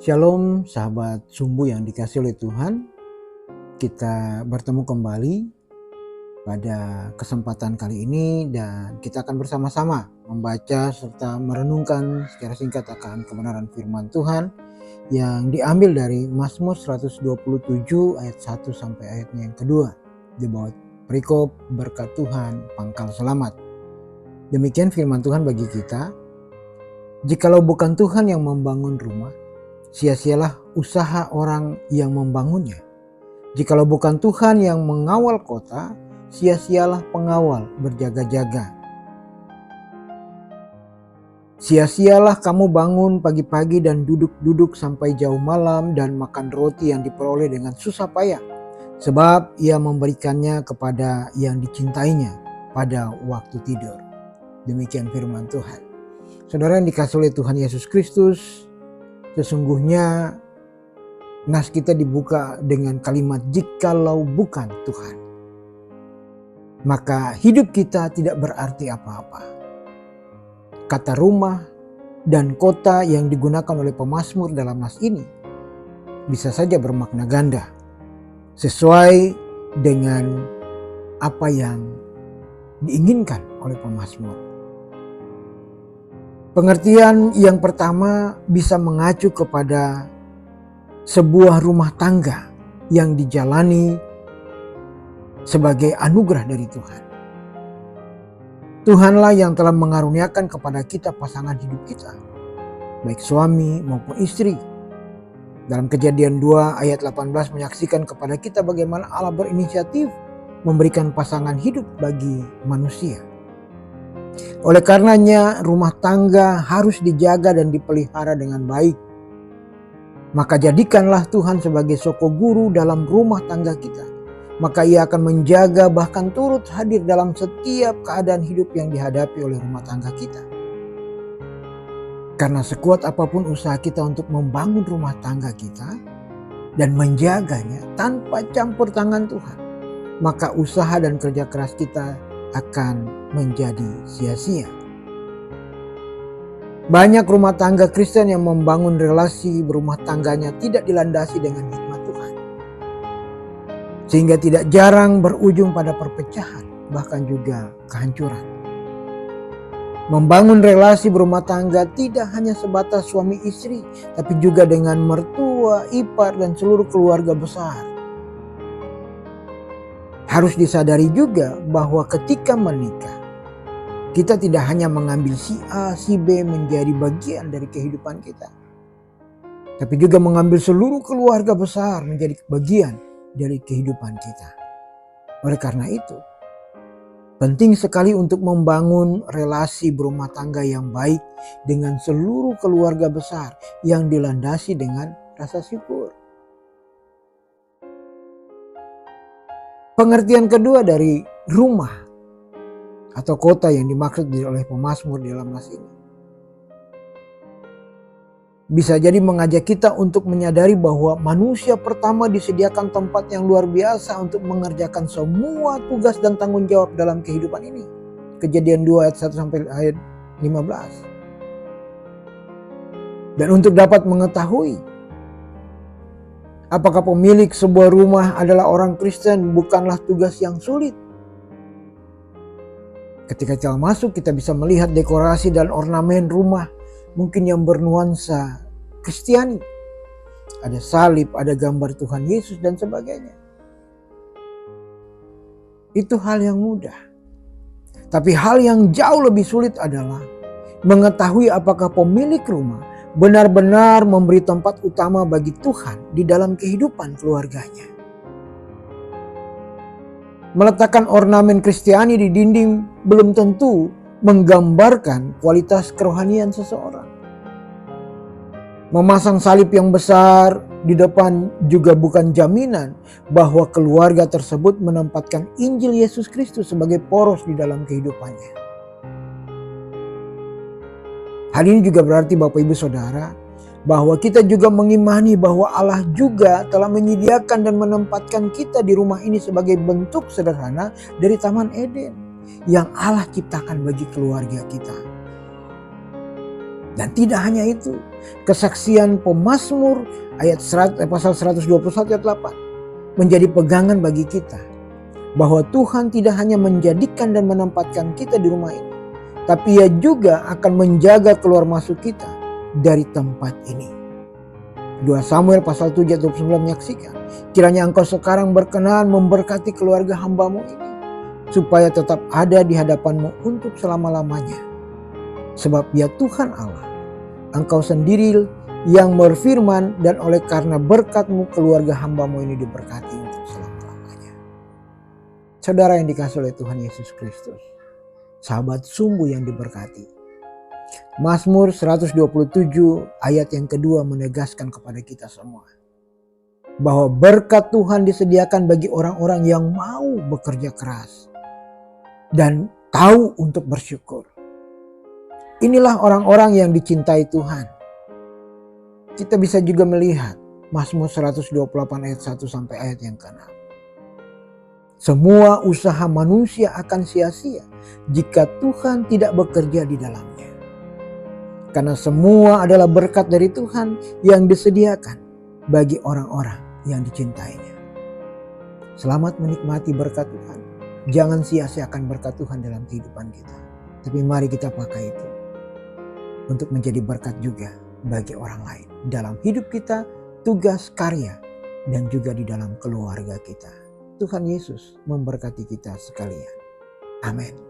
Shalom sahabat sumbu yang dikasih oleh Tuhan. Kita bertemu kembali pada kesempatan kali ini dan kita akan bersama-sama membaca serta merenungkan secara singkat akan kebenaran firman Tuhan yang diambil dari Mazmur 127 ayat 1 sampai ayatnya yang kedua di bawah perikop berkat Tuhan pangkal selamat. Demikian firman Tuhan bagi kita. Jikalau bukan Tuhan yang membangun rumah, sia-sialah usaha orang yang membangunnya. Jikalau bukan Tuhan yang mengawal kota, sia-sialah pengawal berjaga-jaga. Sia-sialah kamu bangun pagi-pagi dan duduk-duduk sampai jauh malam dan makan roti yang diperoleh dengan susah payah. Sebab ia memberikannya kepada yang dicintainya pada waktu tidur. Demikian firman Tuhan. Saudara yang dikasih oleh Tuhan Yesus Kristus, sesungguhnya nas kita dibuka dengan kalimat jikalau bukan Tuhan. Maka hidup kita tidak berarti apa-apa. Kata rumah dan kota yang digunakan oleh pemazmur dalam nas ini bisa saja bermakna ganda. Sesuai dengan apa yang diinginkan oleh pemazmur. Pengertian yang pertama bisa mengacu kepada sebuah rumah tangga yang dijalani sebagai anugerah dari Tuhan. Tuhanlah yang telah mengaruniakan kepada kita pasangan hidup kita, baik suami maupun istri. Dalam Kejadian 2 ayat 18 menyaksikan kepada kita bagaimana Allah berinisiatif memberikan pasangan hidup bagi manusia. Oleh karenanya rumah tangga harus dijaga dan dipelihara dengan baik. Maka jadikanlah Tuhan sebagai soko guru dalam rumah tangga kita. Maka ia akan menjaga bahkan turut hadir dalam setiap keadaan hidup yang dihadapi oleh rumah tangga kita. Karena sekuat apapun usaha kita untuk membangun rumah tangga kita dan menjaganya tanpa campur tangan Tuhan, maka usaha dan kerja keras kita akan menjadi sia-sia. Banyak rumah tangga Kristen yang membangun relasi berumah tangganya tidak dilandasi dengan hikmat Tuhan. Sehingga tidak jarang berujung pada perpecahan, bahkan juga kehancuran. Membangun relasi berumah tangga tidak hanya sebatas suami istri, tapi juga dengan mertua, ipar, dan seluruh keluarga besar. Harus disadari juga bahwa ketika menikah, kita tidak hanya mengambil si A, si B menjadi bagian dari kehidupan kita, tapi juga mengambil seluruh keluarga besar menjadi bagian dari kehidupan kita. Oleh karena itu, penting sekali untuk membangun relasi berumah tangga yang baik dengan seluruh keluarga besar yang dilandasi dengan rasa syukur. Pengertian kedua dari rumah atau kota yang dimaksud oleh pemazmur dalam nas ini bisa jadi mengajak kita untuk menyadari bahwa manusia pertama disediakan tempat yang luar biasa untuk mengerjakan semua tugas dan tanggung jawab dalam kehidupan ini. Kejadian 2 ayat 1 sampai ayat 15. Dan untuk dapat mengetahui apakah pemilik sebuah rumah adalah orang Kristen bukanlah tugas yang sulit. Ketika kita masuk, kita bisa melihat dekorasi dan ornamen rumah mungkin yang bernuansa Kristiani. Ada salib, ada gambar Tuhan Yesus dan sebagainya. Itu hal yang mudah. Tapi hal yang jauh lebih sulit adalah mengetahui apakah pemilik rumah benar-benar memberi tempat utama bagi Tuhan di dalam kehidupan keluarganya. Meletakkan ornamen Kristiani di dinding belum tentu menggambarkan kualitas kerohanian seseorang. Memasang salib yang besar di depan juga bukan jaminan bahwa keluarga tersebut menempatkan Injil Yesus Kristus sebagai poros di dalam kehidupannya. Hal ini juga berarti Bapak Ibu Saudara bahwa kita juga mengimani bahwa Allah juga telah menyediakan dan menempatkan kita di rumah ini sebagai bentuk sederhana dari Taman Eden yang Allah ciptakan bagi keluarga kita. Dan tidak hanya itu, kesaksian pemazmur pasal 121 ayat 8 menjadi pegangan bagi kita bahwa Tuhan tidak hanya menjadikan dan menempatkan kita di rumah ini, tapi Ia juga akan menjaga keluar masuk kita dari tempat ini. 2 Samuel pasal 7 ayat 29 menyaksikan, kiranya engkau sekarang berkenan memberkati keluarga hambamu ini, supaya tetap ada di hadapanmu untuk selama-lamanya. Sebab ya Tuhan Allah, engkau sendiri yang berfirman, dan oleh karena berkat-Mu keluarga hambamu ini diberkati untuk selama-lamanya. Saudara yang dikasihi oleh Tuhan Yesus Kristus, sahabat sumbu yang diberkati, Mazmur 127 ayat yang kedua menegaskan kepada kita semua bahwa berkat Tuhan disediakan bagi orang-orang yang mau bekerja keras dan tahu untuk bersyukur. Inilah orang-orang yang dicintai Tuhan. Kita bisa juga melihat Mazmur 128 ayat 1 sampai ayat yang ke-6. Semua usaha manusia akan sia-sia jika Tuhan tidak bekerja di dalamnya. Karena semua adalah berkat dari Tuhan yang disediakan bagi orang-orang yang dicintainya. Selamat menikmati berkat Tuhan. Jangan sia-siakan berkat Tuhan dalam kehidupan kita. Tapi mari kita pakai itu untuk menjadi berkat juga bagi orang lain. Dalam hidup kita, tugas, karya, dan juga di dalam keluarga kita. Tuhan Yesus memberkati kita sekalian. Amin.